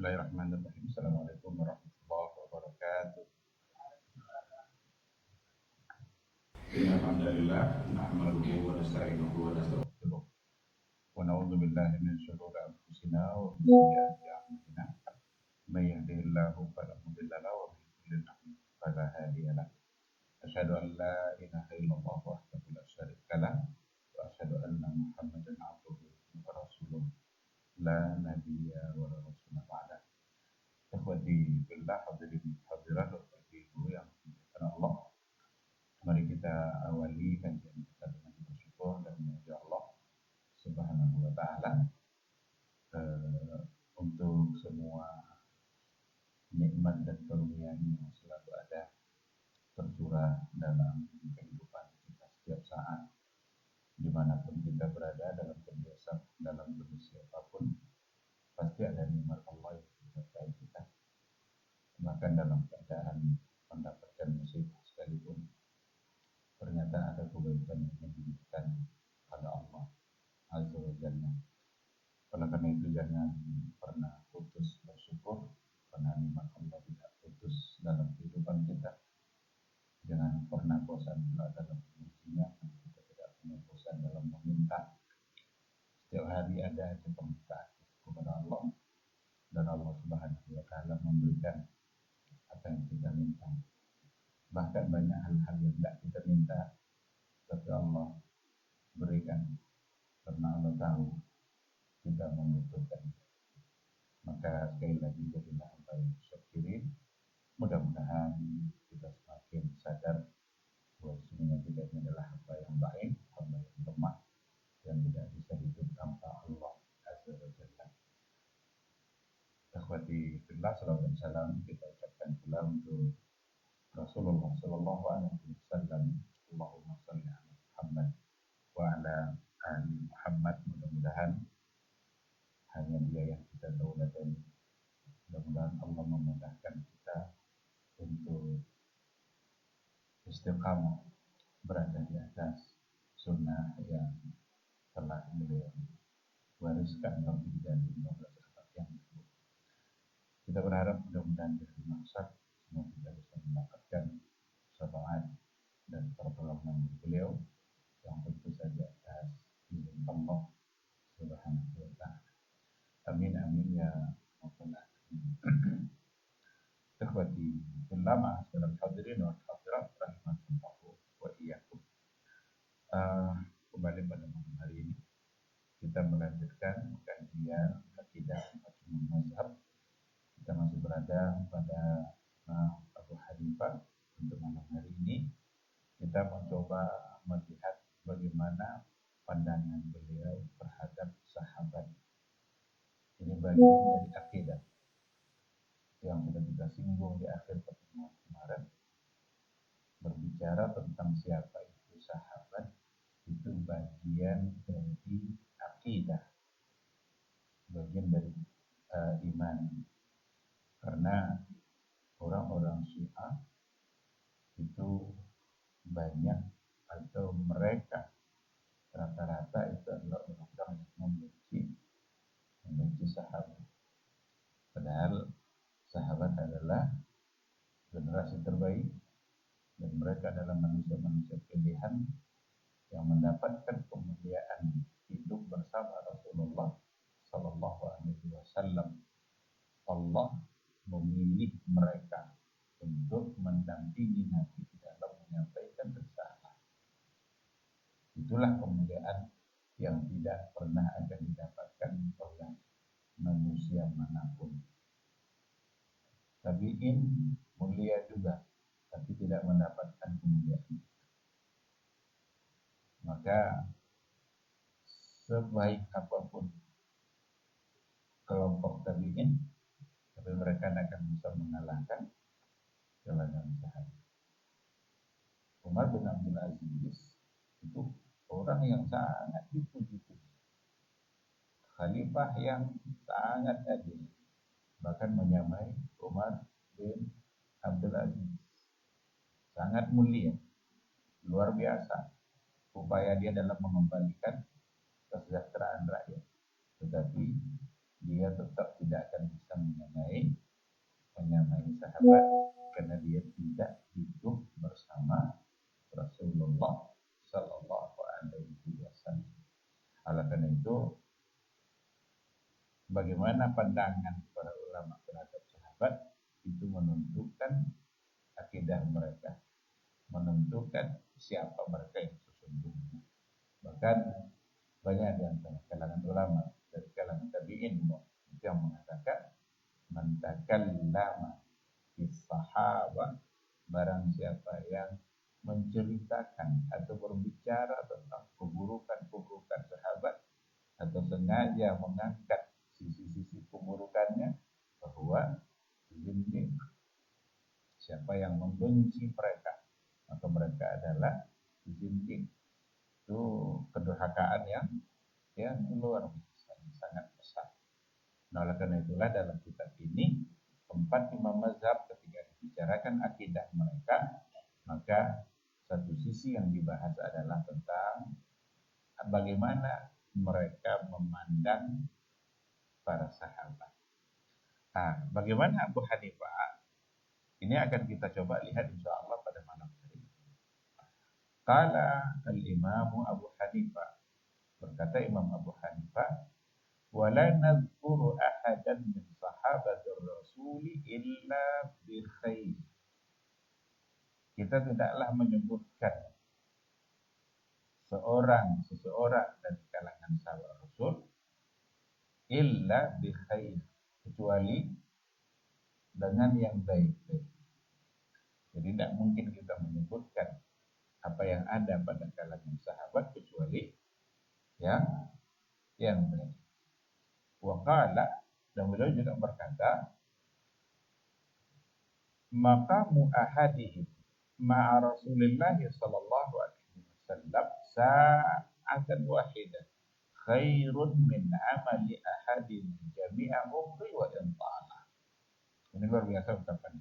Bismillahirrahmanirrahim. Assalamualaikum warahmatullahi wabarakatuh. Alhamdulillah, nahmaduhu wa nasta'inuhu wa nastaghfiruh. Wa na'udzu billahi min shururi anfusina wa min sayyiati a'malina. May yahdihillahu fala mudilla lahu wa may yudlil fala hadiya lahu. Asyhadu an la ilaha illallah wahdahu la syarika lahu wa asyhadu anna Muhammadan 'abduhu wa rasuluh. La nabiyya wa la rasula ba'da. Ikhwati billah, hadirin hadirat ibu yang dimuliakan Allah. Mari kita awali kajian kita dengan bersyukur dan memuji Allah Subhanahu wa taala untuk semua nikmat dan karunia-Nya yang selalu ada tercurah dalam kehidupan kita setiap saat, dimanapun kita berada, dalam kondisi apapun, pasti ada nikmat Allah yang menyertai kita. Bahkan dalam keadaan mendapatkan musibah sekalipun, ternyata ada kebaikan yang menyebutkan pada Allah Azza wa Jalla. Oleh karena itu jangan pernah putus bersyukur, karena nikmat Allah tidak putus dalam kehidupan kita. Jangan pernah bosan pula dalam memujinya, kita tidak pernah bosan dalam meminta. Setiap hari ada aja permintaan kepada Allah, dan Allah Subhanahu wa taala memberikan apa yang kita minta. Bahkan banyak hal-hal yang tidak kita minta, tapi Allah berikan karena Allah tahu kita membutuhkan. Maka sekali lagi jadilah hamba yang syakirin. Mudah-mudahan kita semakin sadar bahwa sesungguhnya kita ini adalah hamba yang baik, hamba yang lemah, yang tidak bisa hidup tanpa Allah Azza wa Jalla. Ikhwati fillah, salawat dan salam kita ucapkan pula untuk Rasulullah sallallahu alaihi wasallam. Allahumma shalli ala Muhammad wa ala ali Muhammad. Mudah-mudahan hanya Dia yang kita tauladan. Mudah-mudahan Allah memudahkan kita untuk istiqamah berada di atas sunnah yang telah beliau wariskan lebih dari 15 abad yang lalu. Kita berharap mudah-mudahan di hari mahsyar semua kita bisa mendapatkan syafaat dan pertolongan beliau yang tentu saja atas izin Allah Subhanahu wa taala. Amin amin ya rabbal alamin. Ikhwati fillah, ma'asyiral hadirin wal hadirat rahimakumullah wa iyyakum. Kembali pada malam hari ini kita melanjutkan kajian akidah Majmu' Mazhab. Kita masih berada pada Abu Hanifah. Untuk malam hari ini kita mencoba melihat bagaimana pandangan beliau terhadap sahabat. Ini bagian dari akidah yang sudah kita singgung di akhir pertemuan kemarin. Berbicara tentang siapa itu sahabat, itu bagian dari akidah, bagian dari iman. Karena orang-orang Syiah itu banyak, atau mereka rata-rata itu adalah orang-orang yang membenci sahabat. Padahal sahabat adalah generasi terbaik, dan mereka adalah manusia-manusia pilihan yang mendapatkan kemuliaan hidup bersama Rasulullah Sallallahu Alaihi Wasallam. Allah memilih mereka untuk mendampingi Nabi dalam menyampaikan risalah. Itulah kemuliaan yang tidak pernah akan didapatkan oleh manusia manapun. Tabi'in mulia juga, tapi tidak mendapatkan kemuliaan. Maka sebaik apapun kelompok tabi'in, tapi mereka akan bisa mengalahkan kalangan sahabat. Umar bin Abdul Aziz itu orang yang sangat dipuji-puji, khalifah yang sangat adil, bahkan menyamai Umar bin Abdul Aziz. Sangat mulia, luar biasa upaya dia dalam mengembalikan kesejahteraan rakyat. Tetapi dia tetap tidak akan bisa menyamai sahabat karena dia tidak hidup bersama Rasulullah Sallallahu Alaihi Wasallam. Oleh karena itu, bagaimana pandangan para ulama terhadap sahabat itu menentukan akidah mereka, menentukan siapa mereka yang sesungguhnya. Bahkan banyak di antara kalangan ulama dari kalangan tabi'in itu yang mengatakan man takallama fis sahabah, barang siapa yang menceritakan atau berbicara tentang keburukan-keburukan sahabat atau sengaja mengangkat sisi-sisi keburukannya, bahwa zindiq, siapa yang membenci mereka maka mereka adalah zindiq. Itu kedurhakaan yang luar biasa, sangat besar. Nah, oleh karena itulah dalam kitab ini empat imam mazhab ketika dibicarakan akidah mereka, maka satu sisi yang dibahas adalah tentang bagaimana mereka memandang para sahabat. Nah, bagaimana Abu Hanifah? Ini akan kita coba lihat insya Allah pada malam hari ini. Qala al-imamu Abu Hanifah, berkata Imam Abu Hanifah, wala nadhkuru ahadan min sahabatir rasul illa bi khair. Kita tidaklah menyebutkan seseorang dari kalangan sahabat Rasul illa bi khair, kecuali dengan yang baik-baik. Jadi tidak mungkin kita menyebutkan apa yang ada pada kalangan sahabat kecuali yang baik. Wa qala, dan beliau juga berkata, maqamu ahadihim ma'a Rasulillah sallallahu alaihi wasallam sa'atan wahidah khairun min amali ahadin jami'a umri wa intala. Ini luar biasa ucapan.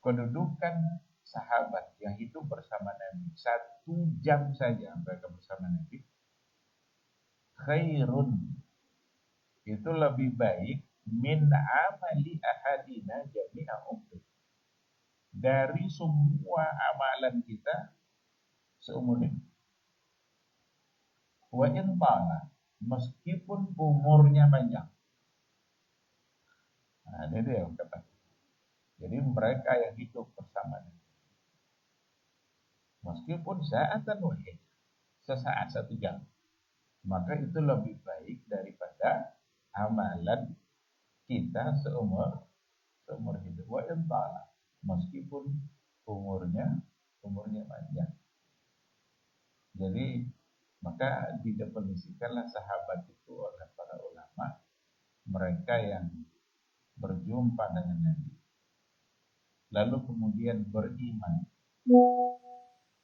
Kedudukan sahabat yang hidup bersama Nabi 1 jam saja mereka bersama Nabi, khairun, itu lebih baik min amali ahadina jami'a umri, dari semua amalan kita seumur hidup. Wa intala, meskipun umurnya panjang. Nah, ini dia kata. Jadi mereka yang hidup bersama Nabi, meskipun saatan wahid, sesaat 1 jam, maka itu lebih baik daripada amalan kita seumur hidup. Wa intala, meskipun umurnya panjang. Jadi maka didefinisikanlah sahabat itu oleh para ulama, mereka yang berjumpa dengan Nabi, lalu kemudian beriman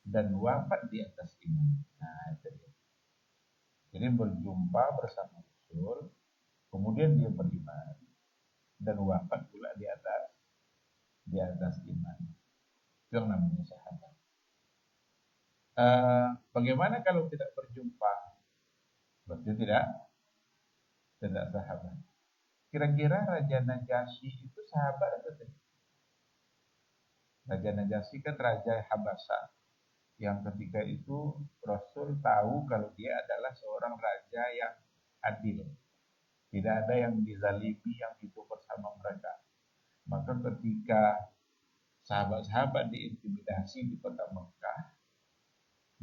dan wafat di atas iman. Nah, itu dia. Jadi berjumpa bersama Rasul, kemudian dia beriman dan wafat pula di atas iman. Itu yang namanya sahabat. Bagaimana kalau tidak berjumpa? Berarti tidak sahabat. Kira-kira Raja Najasyi itu sahabat atau tidak? Raja Najasyi kan Raja Habasha, yang ketika itu Rasul tahu kalau dia adalah seorang raja yang adil. Tidak ada yang dizalimi yang hidup bersama mereka. Maka ketika sahabat-sahabat diintimidasi di kota Mekah,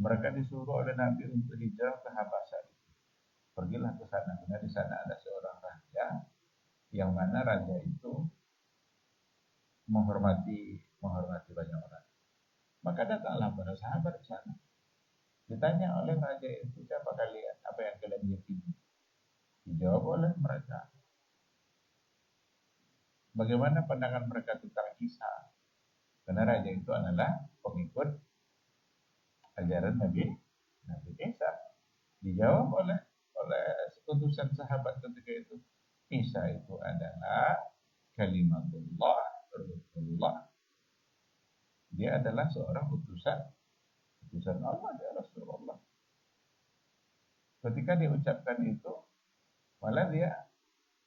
mereka disuruh oleh Nabi untuk hijrah ke Habasha. Pergilah ke sana, karena di sana ada seorang raja, yang mana raja itu menghormati banyak orang. Maka datanglah para sahabat ke sana. Ditanya oleh raja itu, siapa kalian? Apa yang kalian yakini? Dijawab oleh mereka. Bagaimana pandangan mereka tentang Isa? Karena raja itu adalah pengikut ajaran Nabi Isa. Dijawab oleh utusan sahabat ketika itu, Isa itu adalah kalimatullah, Rasulullah. Dia adalah seorang utusan Allah, dia Rasulullah. Ketika diucapkan itu, Malah dia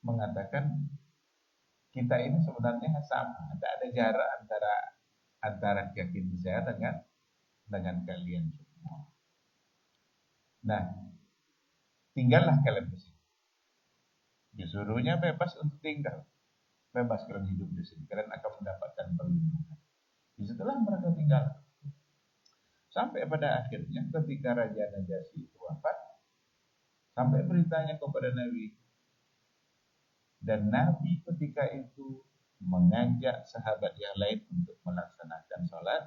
mengatakan kita ini sebenarnya sama, tidak ada jarak antara keyakinan saya dengan kalian semua. Nah, tinggallah kalian di sini. Disuruhnya bebas untuk tinggal, bebas kalian hidup di sini, kalian akan mendapatkan perlindungan. Disitulah mereka tinggal. Sampai pada akhirnya ketika Raja Najasyi itu wafat, sampai beritanya kepada Nabi. Dan Nabi ketika itu mengajak sahabat yang lain untuk melaksanakan sholat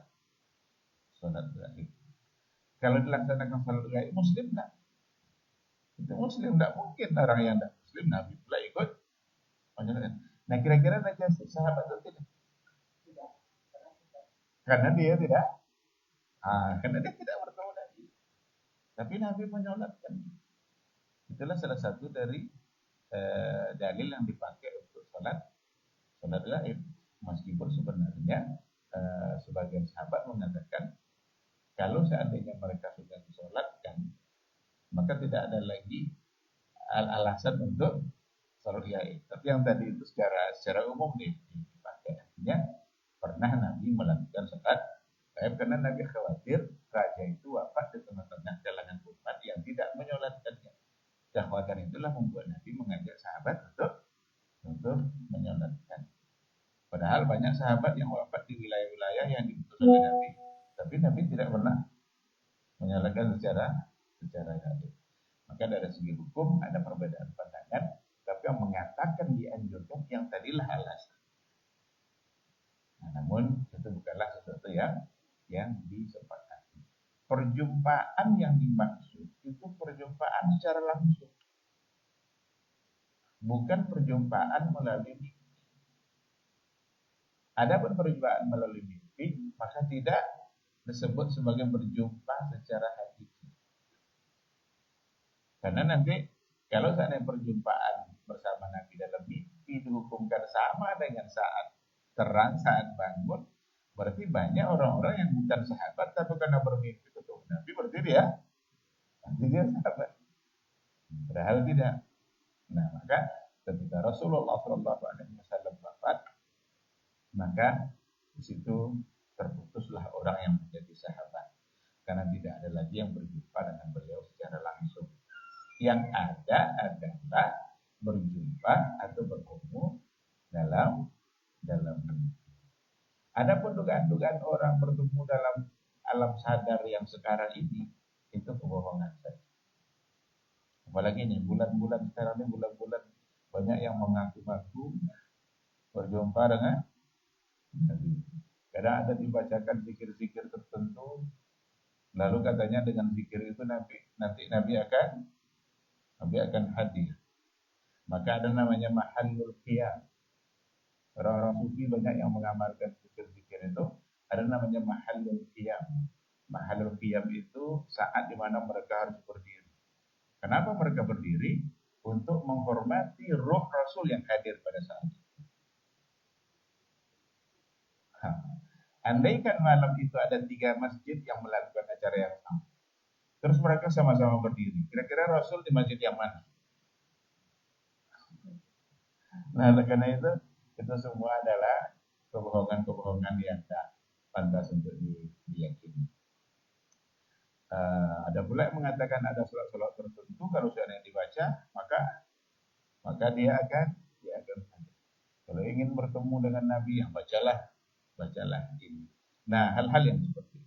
gaib. Kalau dilaksanakan sholat gaib, Muslim enggak? Itu Muslim, enggak mungkin orang yang enggak Muslim Nabi pula ikut. Nah, kira-kira Najasyi sahabat itu tidak? Karena dia tidak, karena dia tidak bertemu Nabi. Tapi Nabi menyolatkan. Itulah salah satu dari dalil yang dipakai untuk sholat gaib. Meskipun sebenarnya sebagian sahabat mengatakan kalau seandainya mereka sudah disolatkan, maka tidak ada lagi alasan untuk sholat gaib. Tapi yang tadi itu secara umum dipakai. Artinya pernah Nabi melakukan sholat gaib karena Nabi khawatir raja itu wafat di tengah-tengah kalangan umat yang tidak menyolatkannya. Kekhawatiran itulah membuat Nabi mengajak sahabat untuk menyolatkan. Padahal banyak sahabat yang wafat di wilayah-wilayah yang diutus oleh Nabi, tapi Nabi tidak pernah menyolatkan secara gaib. Maka dari segi hukum ada perbedaan pandangan, tapi yang mengatakan dianjurkan yang tadilah alasan. Nah, namun itu bukanlah sesuatu yang disepakati. Perjumpaan yang dimaksud itu perjumpaan secara langsung, bukan perjumpaan melalui mimpi. Adapun perjumpaan melalui mimpi, maka tidak disebut sebagai berjumpa secara hakiki. Karena nanti kalau seandainya perjumpaan bersama Nabi dalam mimpi dihukumkan sama dengan saat terang, saat bangun, berarti banyak orang-orang yang bukan sahabat tapi karena bermimpi ketemu Nabi, berarti dia sahabat. Padahal tidak. Nah, maka ketika Rasulullah SAW wafat, maka di situ terputuslah orang yang menjadi sahabat, karena tidak ada lagi yang berjumpa dengan beliau secara langsung. Yang ada adalah berjumpa atau bertemu dalam mimpi. Adapun dugaan-dugaan orang bertemu dalam alam sadar yang sekarang ini, itu kebohongan saja. Apalagi ini bulan-bulan sekarang ini, bulan-bulan banyak yang mengaku-ngaku berjumpa dengan Nabi. Kadang ada dibacakan zikir-zikir tertentu, lalu katanya dengan zikir itu nanti Nabi akan hadir. Maka ada namanya mahallul qiyam. Orang-orang sufi banyak yang mengamalkan zikir-zikir itu, ada namanya mahallul qiyam. Mahallul qiyam itu saat di mana mereka harus berdiri. Kenapa mereka berdiri? Untuk menghormati roh Rasul yang hadir pada saat itu. Andaikan malam itu ada 3 masjid yang melakukan acara yang sama, terus mereka sama-sama berdiri, kira-kira Rasul di masjid yang mana? Nah, karena itu semua adalah kebohongan-kebohongan yang tak pantas untuk diyakini. Ada pula yang mengatakan ada sholat-sholat tertentu kalau sudah yang dibaca, maka dia akan kalau ingin bertemu dengan Nabi, yang bacalah ini. Nah, hal-hal yang seperti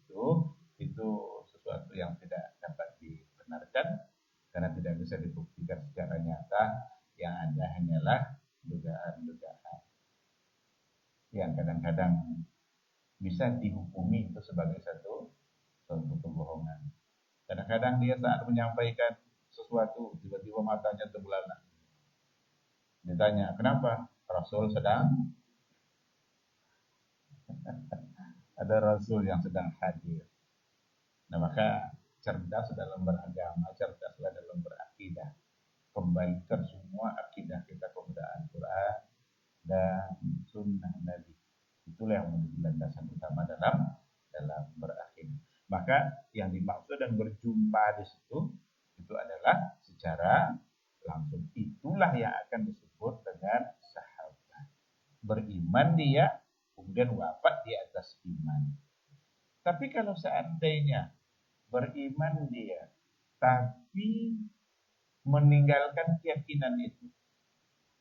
itu sesuatu yang tidak dapat dibenarkan karena tidak bisa dibuktikan secara nyata. Yang ada hanyalah dugaan-dugaan yang kadang-kadang bisa dihukumi itu sebagai satu kebohongan. Kadang-kadang dia saat menyampaikan sesuatu tiba-tiba matanya terbelalak. Ditanya, kenapa? Rasul sedang ada Rasul yang sedang hadir. Nah, maka cerdas dalam beragama, cerdaslah dalam berakidah. Kembalikan semua akidah kita kepada Al-Quran dan Sunnah Nabi. Itulah yang menjadi landasan utama dalam berakidah. Maka yang dimaksud dan berjumpa di situ itu adalah secara langsung. Itulah yang akan disebut dengan sahabat. Beriman dia, kemudian wafat di atas iman. Tapi kalau seandainya beriman dia, tapi meninggalkan keyakinan itu,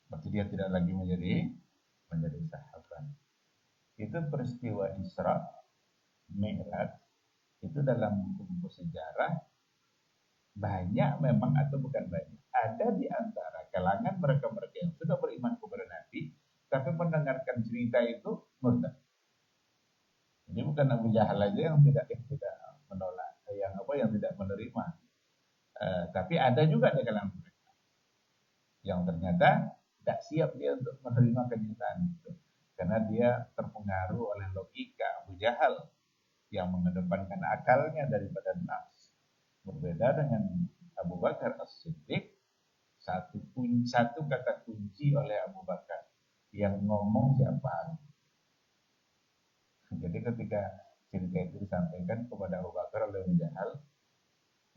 berarti dia tidak lagi menjadi sahabat. Itu peristiwa Isra Mi'raj itu dalam buku sejarah banyak memang atau bukan banyak. Ada di antara kalangan mereka-mereka yang sudah beriman kepada Nabi, tapi mendengarkan cerita itu murtad. Jadi bukan Abu Jahal aja yang tidak menolak, yang tidak menerima. Tapi ada juga di kalangan mereka yang ternyata tidak siap dia untuk menerima kenyataan itu, karena dia terpengaruh oleh logika Abu Jahal yang mengedepankan akalnya daripada nafs. Berbeda dengan Abu Bakar As-Siddiq, satu kata kunci oleh Abu Bakar, yang ngomong siapa. Jadi ketika cerita itu disampaikan kepada Abu Bakar oleh Abu Jahal,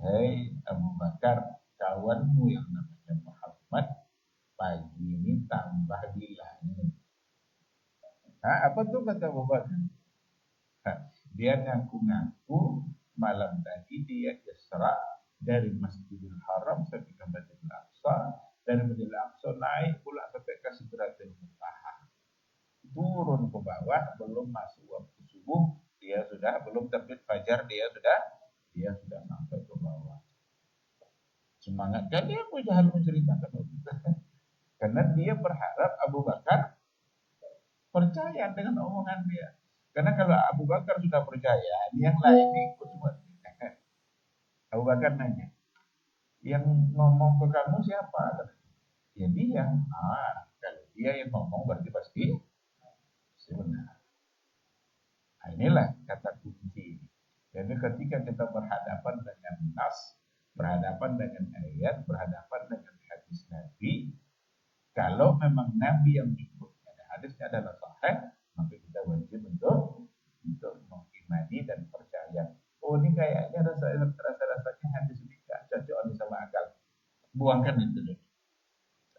hei Abu Bakar, kawanmu yang namanya Muhammad pagi ini tambah gilanya. Apa tuh kata Abu Bakar? Dia ngaku-ngaku malam tadi dia Isra dari Masjidil Haram sampai ke Masjidil Aqsa, dari Masjidil Aqsa naik pula sampai ke Sidratil Muntaha, turun ke bawah, belum masuk waktu subuh dia sudah, belum terbit fajar dia sudah sampai ke bawah. Semangat kan dia Abu Jahal menceritakan itu, karena dia berharap Abu Bakar percaya dengan omongan dia. Karena kalau Abu Bakar sudah percaya, yang lain ikut semua. Abu Bakar nanya, yang ngomong ke kamu siapa? Ya dia. Kalau dia yang ngomong berarti pasti benar. Inilah kata kunci. Jadi ketika kita berhadapan dengan nas, berhadapan dengan ayat, berhadapan dengan hadis Nabi, kalau memang Nabi yang menyebutnya dan hadisnya adalah sahih, maka kita wajib untuk mengimani dan percaya. Oh, ini kayaknya rasa-rasanya hadis ini gak cocok sama akal. Buangkan itu dulu.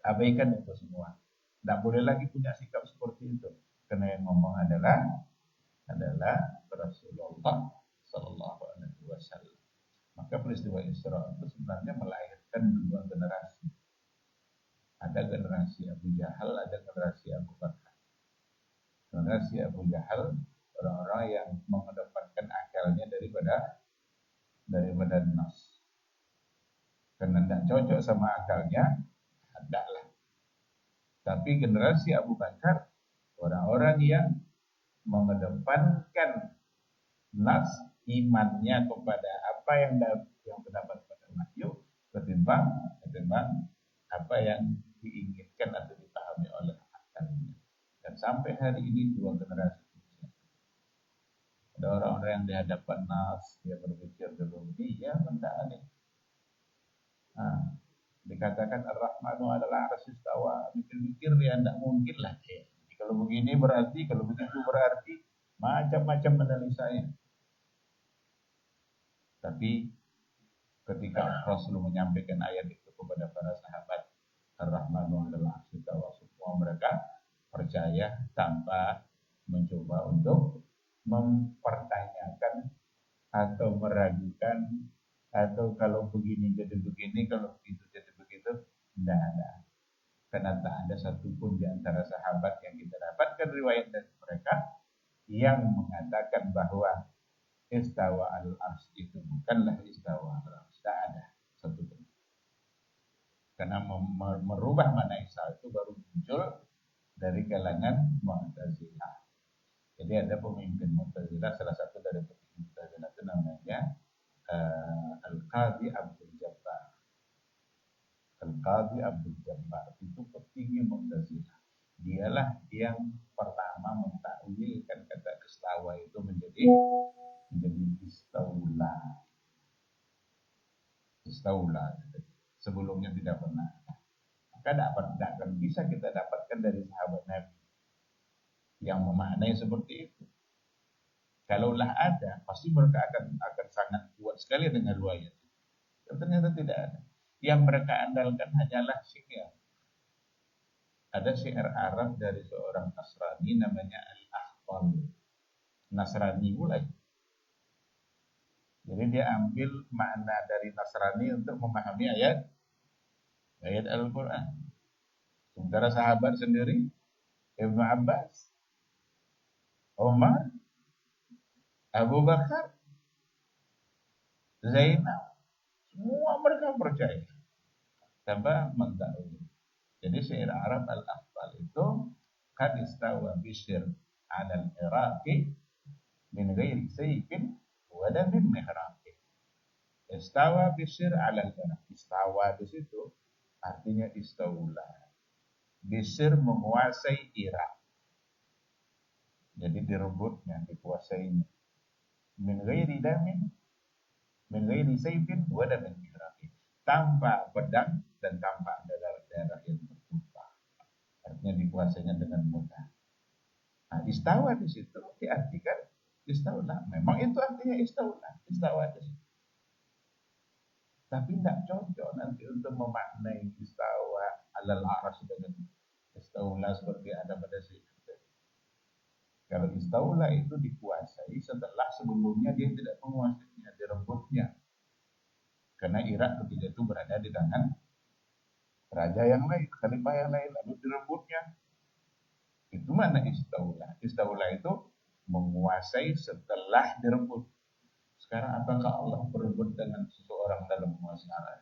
Abaikan itu semua. Tidak boleh lagi punya sikap seperti itu. Karena yang ngomong adalah Rasulullah Sallallahu Alaihi Wasallam. Maka peristiwa Isra itu sebenarnya melahirkan dua generasi. Ada generasi Abu Jahal, ada generasi Abu Bakar. Generasi Abu Jahal, orang-orang yang mengedepankan akalnya daripada nas. Karena tidak cocok sama akalnya, adalah. Tapi generasi Abu Bakar, orang-orang yang mengedepankan nas, imannya kepada apa yang terdapat pada wahyu ketimbang apa yang diinginkan atau dipahami oleh akalnya. Dan sampai hari ini dua generasi. Ada orang-orang yang di hadapan nas, dia berpikir dulu, dia mendaani. Dikatakan Ar-Rahmanu 'alal 'arsy istawa, mikir-mikir dia tidak mungkin lah. Jadi kalau begini berarti, kalau begitu berarti, macam-macam analisanya. Tapi ketika Rasul menyampaikan ayat itu kepada para sahabat, Ar-Rahmanu 'alal 'arsy istawa, semua mereka percaya tanpa mencoba untuk mempertanyakan atau meragukan, atau kalau begini jadi begini, kalau begitu jadi begitu. Tidak ada. Karena tak ada satupun di antara sahabat yang kita dapatkan riwayat dari mereka yang mengatakan bahwa istawa al-ars itu bukanlah istawa al-ars. Tidak ada satupun. Karena merubah makna istawa itu baru muncul dari kalangan Mu'tazilah. Jadi ada pemimpin Mu'tazilah, salah satu dari pemimpin Mu'tazilah itu namanya Al-Qadhi Abdul Jabbar. Al-Qadhi Abdul Jabbar itu petinggi Mu'tazilah. Dialah yang pertama mentakwilkan kata istawa itu menjadi istaula. Istaula. Sebelumnya tidak pernah. Maka tidak akan bisa kita dapatkan dari sahabat Nabi yang memaknai seperti itu. Kalaulah ada, pasti mereka akan sangat kuat sekali dengan riwayat itu. Dan ternyata tidak ada. Yang mereka andalkan hanyalah syair. Ada syair Arab dari seorang Nasrani namanya Al-Ahtal. Nasrani mulai. Jadi dia ambil makna dari Nasrani untuk memahami ayat Al-Quran. Sementara sahabat sendiri, Ibnu Abbas, Umar, Abu Bakar, Zainab, semua mereka percaya tanpa mengetahui. Jadi syair Arab Al-Ahtal itu kad istawa Bishr 'ala al-Iraqi min ghairi sayfin wa damin mihraqi. Istawa Bishr 'ala al-Iraq. Istawa di situ artinya istaula. Bishr menguasai Irak. Jadi direbutnya, dikuasainya. Min ghairi damin, min ghairi sayfin wa damin mihraqi. Tanpa pedang dan tanpa darah yang tertumpah. Artinya dikuasainya dengan mudah. Nah, istawa di situ diartikan istaula. Memang itu artinya istaula. Istawa di situ. Tapi tidak cocok nanti untuk memaknai istawa alal arsy dengan istaula seperti ada pada sini. Kalau istaula itu dikuasai setelah sebelumnya dia tidak menguasainya, direbutnya. Karena Irak ketika itu berada di tangan raja yang lain, khalifah yang lain, lalu direbutnya. Itu mana istaula? Istaula itu menguasai setelah direbut. Sekarang apakah Allah berebut dengan seseorang dalam menguasai?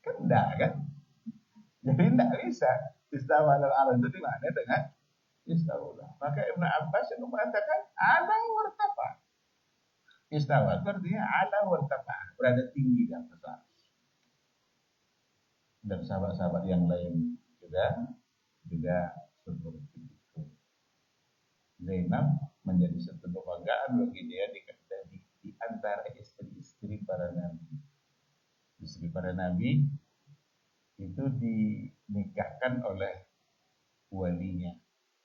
Kan enggak kan? Jadi enggak bisa. Istawa al-arad itu dimana dengan istaula. Maka Ibnu Abbas itu mengatakan ala wartafa. Istawa itu artinya ala wartafa, berada tinggi di atas aras. Dan sahabat-sahabat yang lain juga seperti itu. Zainab menjadi satu kebanggaan bagi dia di antara istri-istri para nabi. Istri para nabi itu dinikahkan oleh walinya.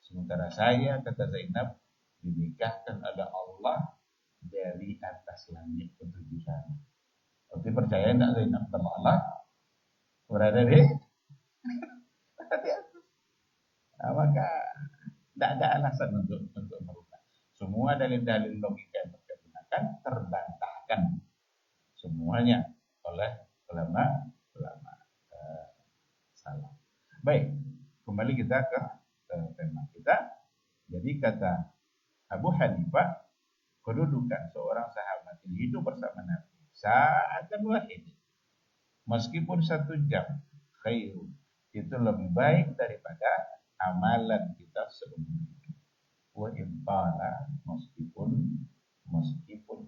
Sementara saya, kata Zainab, dinikahkan oleh Allah dari atas langit ketujuh sana. Berarti percaya enggak Zainab kalau Allah berada di atas? Nah, maka tidak ada alasan untuk merubah. Semua dalil-dalil logika yang mereka gunakan terbantahkan semuanya oleh ulama salah. Baik, kembali kita ke tema kita. Jadi kata Abu Hanifah, kedudukan seorang sahabat yang hidup bersama Nabi sa'atan wahid, meskipun 1 jam, khairun, itu lebih baik daripada amalan kita sebelum itu. Wa intala, meskipun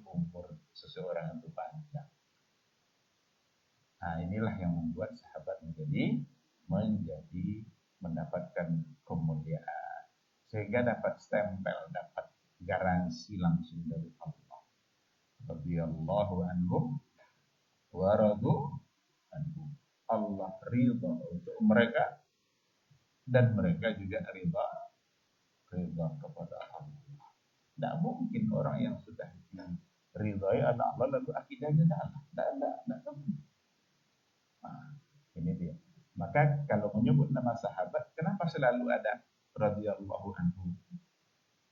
umur seseorang itu panjang. Nah, inilah yang membuat sahabat menjadi mendapatkan kemuliaan, sehingga dapat stempel, dapat garansi langsung dari Allah. Radhiyallahu anhum wa radu anhu. Allah ridha untuk mereka dan mereka juga ridha kepada Allah. Tidak mungkin orang yang sudah diridhai oleh Allah lalu akidahnya salah. Tidak mungkin. Nah, ini dia. Maka kalau menyebut nama sahabat, kenapa selalu ada radhiyallahu anhu?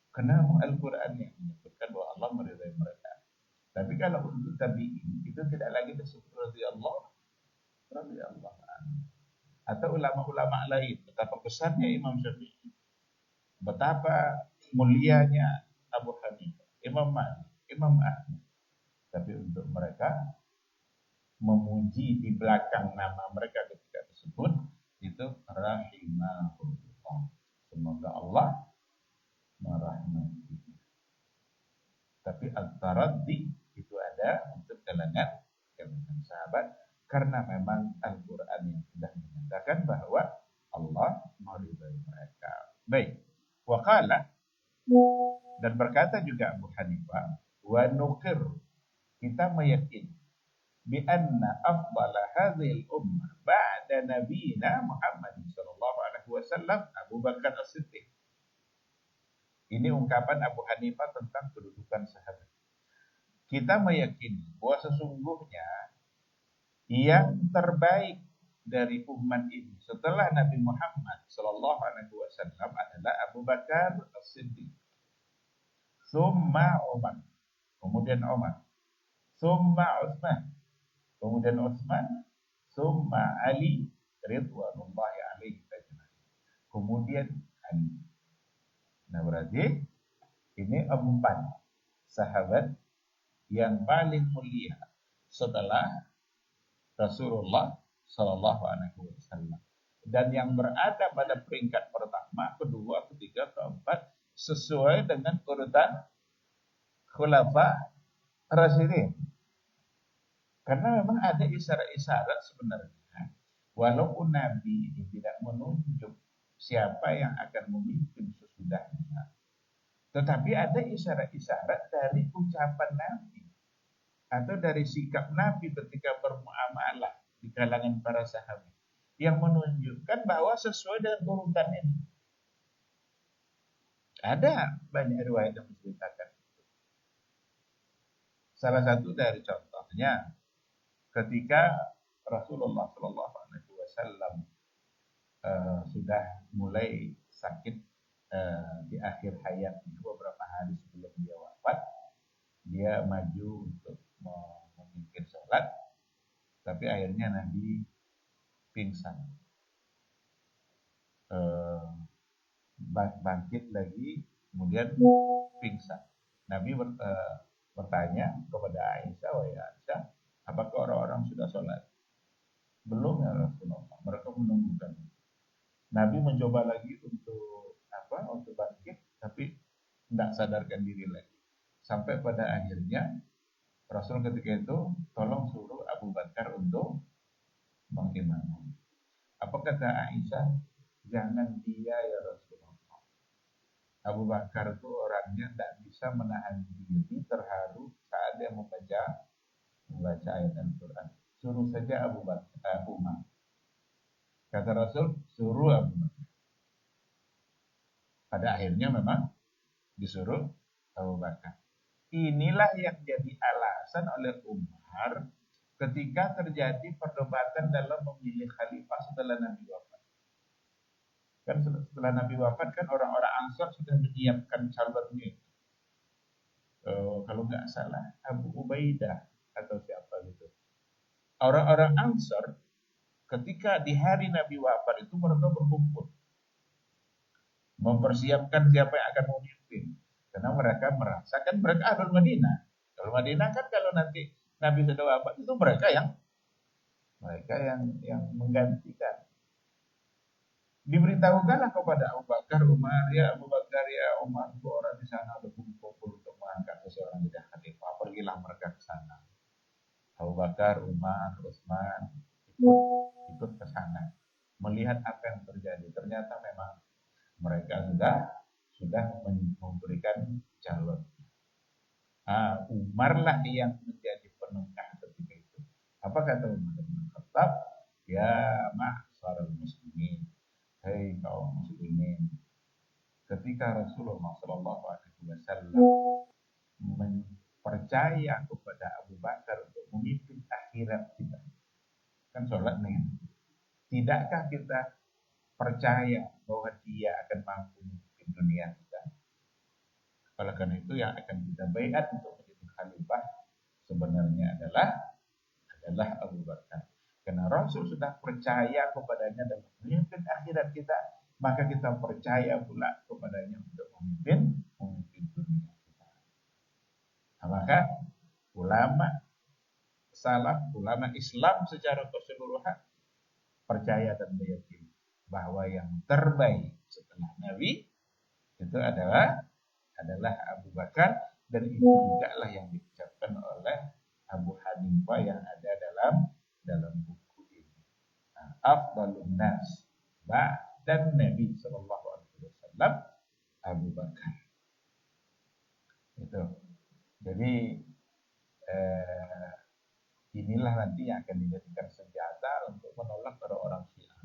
Kenapa Al-Quran yang menyebutkan bahwa Allah meridhai mereka? Tapi kalau untuk tabi'in itu tidak lagi disebut radhiyallahu anhu. Atau ulama-ulama lain, betapa besarnya Imam Syafi'i, betapa mulianya Abu Hanifah, Imam Malik, Imam Ahmad. Tapi untuk mereka memuji di belakang nama mereka ketika disebut itu rahimahullah. Semoga Allah merahmati. Tapi al-taraddi itu ada untuk kalangan sahabat karena memang Al-Quran yang sudah menyatakan bahwa Allah meridai mereka. Baik. Waqala, dan berkata juga Abu Hanifah, wa nuqir, kita meyakini bi anna afdala hadhil ummah ba'da nabiyina Muhammad sallallahu alaihi wasallam Abu Bakar As-Siddiq. Ini ungkapan Abu Hanifah tentang kedudukan sahabat. Kita meyakini bahwa sesungguhnya yang terbaik dari umat ini setelah Nabi Muhammad Sallallahu Alaihi Wasallam adalah Abu Bakar As-Siddiq, summa Umar, kemudian Umar, summa Utsman, kemudian Utsman, summa Ali ridwanullahi alaihi ajma'in, kemudian Ali. Nah berarti ini 4 sahabat yang paling mulia setelah Rasulullah Sallallahu Alaihi Wasallam, dan yang berada pada peringkat pertama, kedua, ketiga, keempat sesuai dengan urutan khulafa rasyidin. Karena memang ada isyarat-isyarat sebenarnya, walaupun Nabi ini tidak menunjuk siapa yang akan memimpin sesudahnya, tetapi ada isyarat-isyarat dari ucapan Nabi atau dari sikap Nabi ketika bermuamalah di kalangan para sahabat yang menunjukkan bahwa sesuai dengan urutan ini. Ada banyak riwayat yang menceritakan. Salah satu dari contohnya ketika Rasulullah Shallallahu Alaihi Wasallam sudah mulai sakit di akhir hayatnya, beberapa hari sebelum dia wafat, dia maju untuk memimpin sholat, tapi akhirnya Nabi pingsan, bangkit lagi, kemudian pingsan. Nabi bertanya kepada Aisyah, wahai Aisyah, apakah orang-orang sudah sholat? Belum ya Rasulullah, mereka menunggukan. Nabi mencoba lagi untuk bangkit, tapi tidak sadarkan diri lagi. Sampai pada akhirnya Rasul ketika itu tolong suruh Abu Bakar untuk mengimami. Apa kata Aisyah? Jangan dia ya Rasulullah. Abu Bakar itu orangnya tidak bisa menahan diri terharu saat dia membaca ayat Al-Quran. Suruh saja Abu Bakar, Umar. Kata Rasul, suruh Abu Bakar. Pada akhirnya memang disuruh Abu Bakar. Inilah yang jadi alasan oleh Umar ketika terjadi perdebatan dalam memilih khalifah setelah Nabi wafat. Kan setelah Nabi wafat kan orang-orang Ansar sudah menyiapkan calonnya. Kalau nggak salah Abu Ubaidah atau siapa gitu. Orang-orang Ansar ketika di hari Nabi wafat itu mereka berkumpul mempersiapkan siapa yang akan memimpin. Karena mereka merasakan mereka Ahlul Madinah. Ahlul Madinah kan kalau nanti Nabi sudah wafat itu mereka yang menggantikan. Diberitahukanlah kepada Abu Bakar, Umar, ya Abu Bakar, ya Umar, orang di sana ada kumpul untuk mengangkat seseorang jadi khalifah. Pergilah mereka ke sana. Abu Bakar, Umar, Utsman ikut ke sana melihat apa yang terjadi. Ternyata memang mereka sudah memberikan calon. Umar lah yang menjadi penengah ketika itu. Apa kata Umar bin Khattab? Ya ma'syarul muslimin, hei kaum muslimin, ketika Rasulullah Shallallahu Alaihi Wasallam percaya kepada Abu Bakar untuk memimpin akhirat kita, kan sholat nih, tidakkah kita percaya bahwa dia akan mampu memimpin dunia kita? Oleh karena itu yang akan kita baiat untuk menjadi khalifah sebenarnya adalah Abu Bakar. Karena Rasul sudah percaya kepadanya dalam memimpin akhirat kita, maka kita percaya pula kepadanya untuk memimpin dunia kita. Nah, maka ulama salaf, ulama Islam secara keseluruhan percaya dan meyakini bahwa yang terbaik setelah Nabi itu adalah Abu Bakar, dan itu juga lah yang diucapkan oleh Abu Hanifah yang ada dalam buku ini. Afdalun nas ba'dan Nabi sallallahu alaihi wasallam Abu Bakar. Itu. Jadi inilah nanti yang akan dijadikan senjata untuk menolak orang-orang Syiah.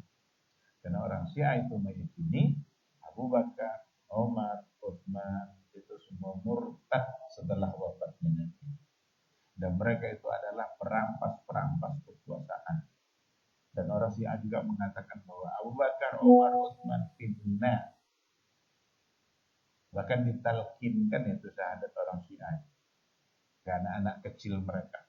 Karena orang Syiah itu meyakini Abu Bakar, Umar, Utsman itu semua murtad setelah wafatnya Nabi. Dan mereka itu adalah perampas-perampas kekuasaan. akan ditalkinkan itu syahadat orang Syiah ke anak-anak kecil mereka.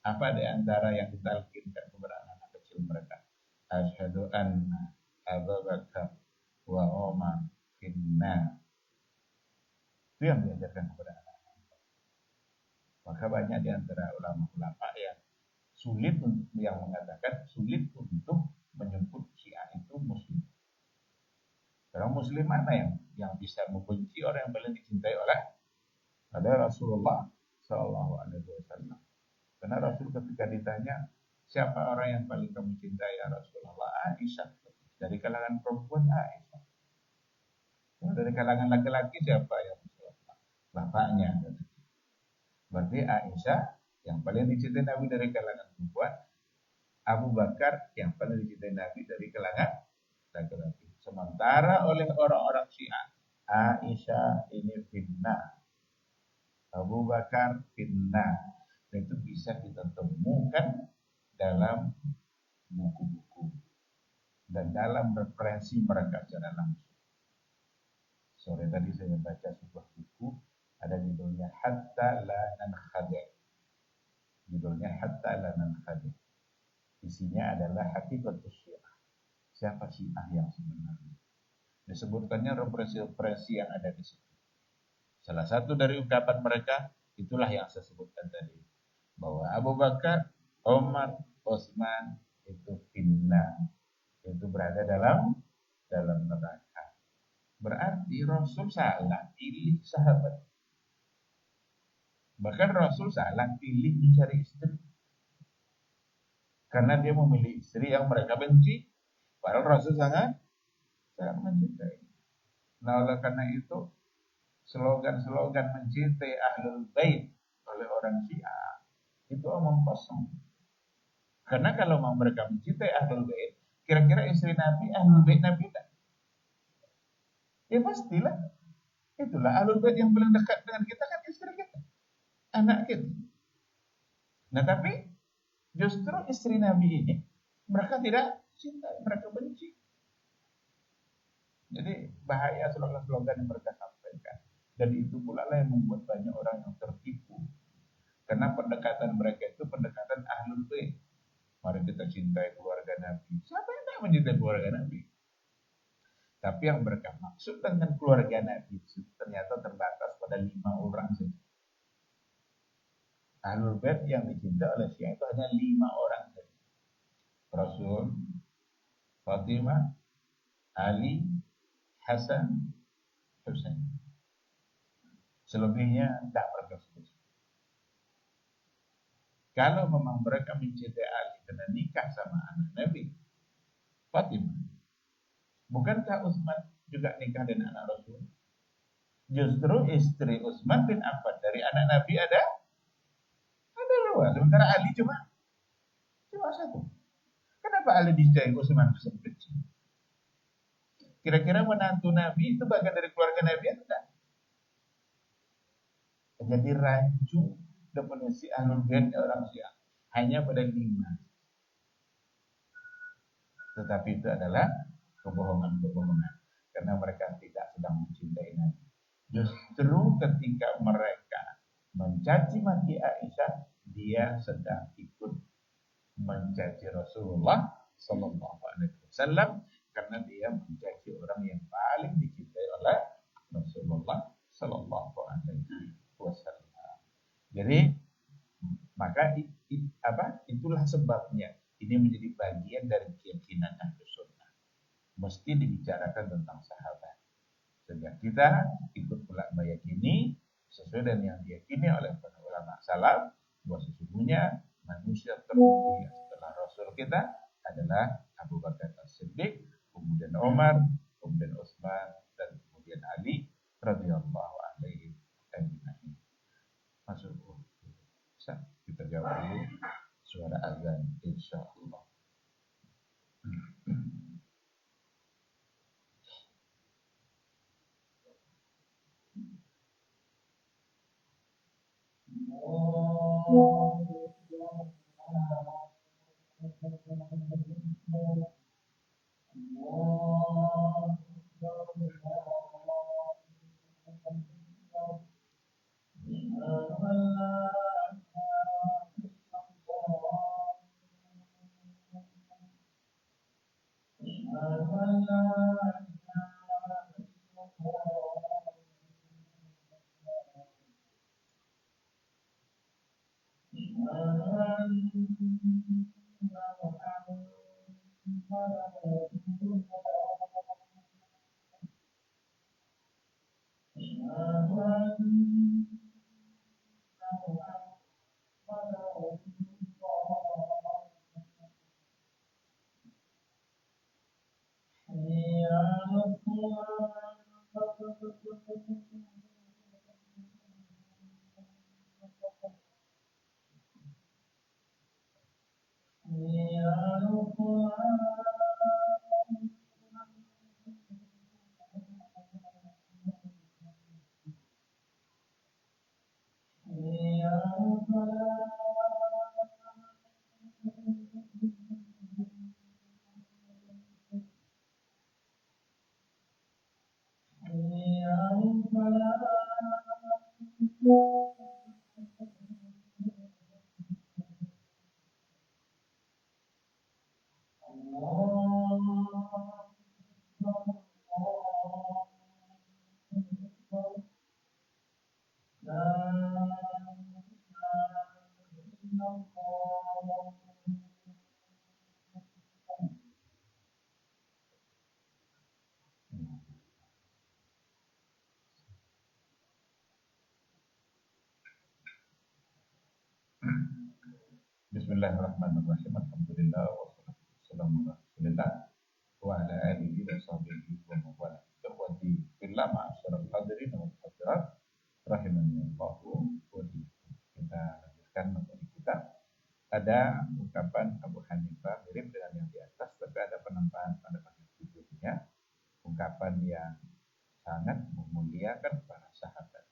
Apa di antara yang ditalkinkan kepada anak-anak kecil mereka? Asyhadu anna Abu Bakar wa Umar finna. Itu yang diajarkan kepada anak. Maka banyak di antara ulama-ulama yang mengatakan sulit untuk menyebut Syiah itu muslim. Orang muslim mana yang bisa membenci orang yang paling dicintai oleh Rasulullah Shallallahu Alaihi Wasallam. Karena Rasul ketika ditanya siapa orang yang paling kamu cintai ya Rasulullah, Aisyah. Dari kalangan perempuan Aisyah. Dari kalangan laki-laki siapa ya Rasulullah? Bapaknya. Berarti Aisyah yang paling dicintai Nabi dari kalangan perempuan, Abu Bakar yang paling dicintai Nabi dari kalangan laki-laki. Sementara oleh orang-orang Syiah, Aisyah ini fitnah, Abu Bakar fitnah. Dan itu bisa kita temukan dalam buku-buku dan dalam referensi mereka secara langsung. Sore tadi saya baca sebuah buku, ada judulnya Hatta La Nankhadi'. Judulnya Hatta La Nankhadi'. Isinya adalah Hakikatus Syiah. Siapa Syiah yang sebenarnya? Disebutkannya referensi yang ada di situ. Salah satu dari ungkapan mereka, itulah yang saya sebutkan tadi. Bahwa Abu Bakar, Umar, Utsman itu finna, itu berada dalam neraka. Berarti Rasul salah pilih sahabat. Bahkan Rasul salah pilih mencari istri. Karena dia memilih istri yang mereka benci. Padahal Rasul sangat mencintai. Nah, oleh karena itu slogan-slogan mencintai Ahlul Bait oleh orang Syiah itu omong kosong. Karena kalau mau mereka mencintai Ahlul Bait, kira-kira istri Nabi Ahlul Bait Nabi tak? Ya pastilah. Itulah Ahlul Bait yang paling dekat dengan kita kan istri kita, anak kita. Nah tapi justru istri Nabi ini mereka tidak cinta, mereka benci. Jadi bahaya slogan-slogan yang mereka sampaikan. Dan itu pula lah yang membuat banyak orang yang tertipu. Karena pendekatan mereka itu pendekatan Ahlul Bait. Mari kita cintai keluarga Nabi. Siapa yang tak mencintai keluarga Nabi? Tapi yang mereka maksud dengan keluarga Nabi itu ternyata terbatas pada 5 orang saja. Ahlul Bait yang dicintai oleh Syiah itu hanya 5 orang saja. Rasul, Fatimah, Ali, Hasan, Husain. Selebihnya tidak mereka sebut. Kalau memang mereka mencintai Ali karena nikah sama anak Nabi Fatimah, bukankah Utsman juga nikah dengan anak Rasul? Justru istri Utsman bin Affan dari anak Nabi ada 2, sementara Ali cuma 1. Kenapa Ali dicintai Utsman sempit? Kira-kira menantu Nabi itu bagian dari keluarga Nabi atau tidak? Jadi rancu definisi Ahlul Bait orang Syiah hanya pada 5. Tetapi itu adalah kebohongan karena mereka tidak sedang mencintai Nabi. Justru ketika mereka mencaci maki Aisyah, dia sedang ikut mencaci Rasulullah Sallallahu Alaihi Wasallam karena dia mencaci orang yang paling dicintai oleh Rasulullah Sallallahu Alaihi Wasallam. Jadi maka itulah sebabnya ini menjadi bagian dari keyakinan Ahlus Sunnah. Mesti dibicarakan tentang sahabat. Sehingga kita ikut pula meyakini sesuai dengan yang diyakini oleh para ulama salaf bahwa sesungguhnya manusia termulia setelah Rasul kita adalah Abu Bakar As-Siddiq, kemudian Umar, kemudian Utsman, dan kemudian Ali radhiyallahu anhu ajma'in. Masuk. Kita jawab dulu suara azan insyaallah. Bismillahirrahmanirrahim. Alhamdulillah wassalatu wassalamu ala Rasulillah wa ala alihi wa sahbihi wa man wala. Ikhwati fillah, ma'asyiral hadirin wal hadirat rahimani Allah wa iyyakum. Kita lanjutkan materi kita. Ada ungkapan Abu Hanifah mirip dengan yang di atas, tapi ada penambahan pada bagian berikutnya. Ungkapan yang sangat memuliakan para sahabat.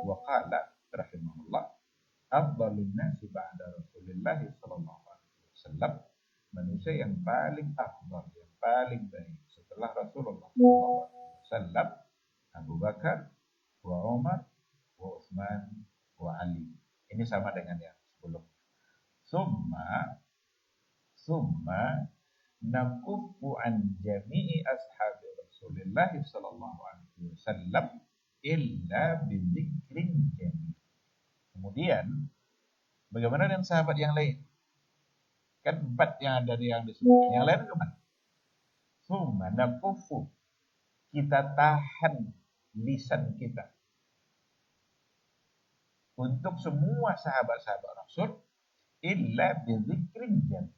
Wa qala rahimahullah, afdhalun nasi ba'da Rasulillah sallallahu alaihi wasallam, manusia yang paling afdal, yang paling baik setelah Rasulullah sallallahu alaihi wasallam, Abu Bakar, wa Umar, wa Utsman, wa Ali. Ini sama dengan yang sebelum. Summa nakuffu an jami'i ashabi Rasulillah sallallahu alaihi wasallam illa bi dzikrin jami'. Kemudian, bagaimana dengan sahabat yang lain? Kan 4 yang ada yang disebut. Yang lain kemana? Summa nakufu, kita tahan lisan kita untuk semua sahabat-sahabat Rasul illa bidzikrin jami',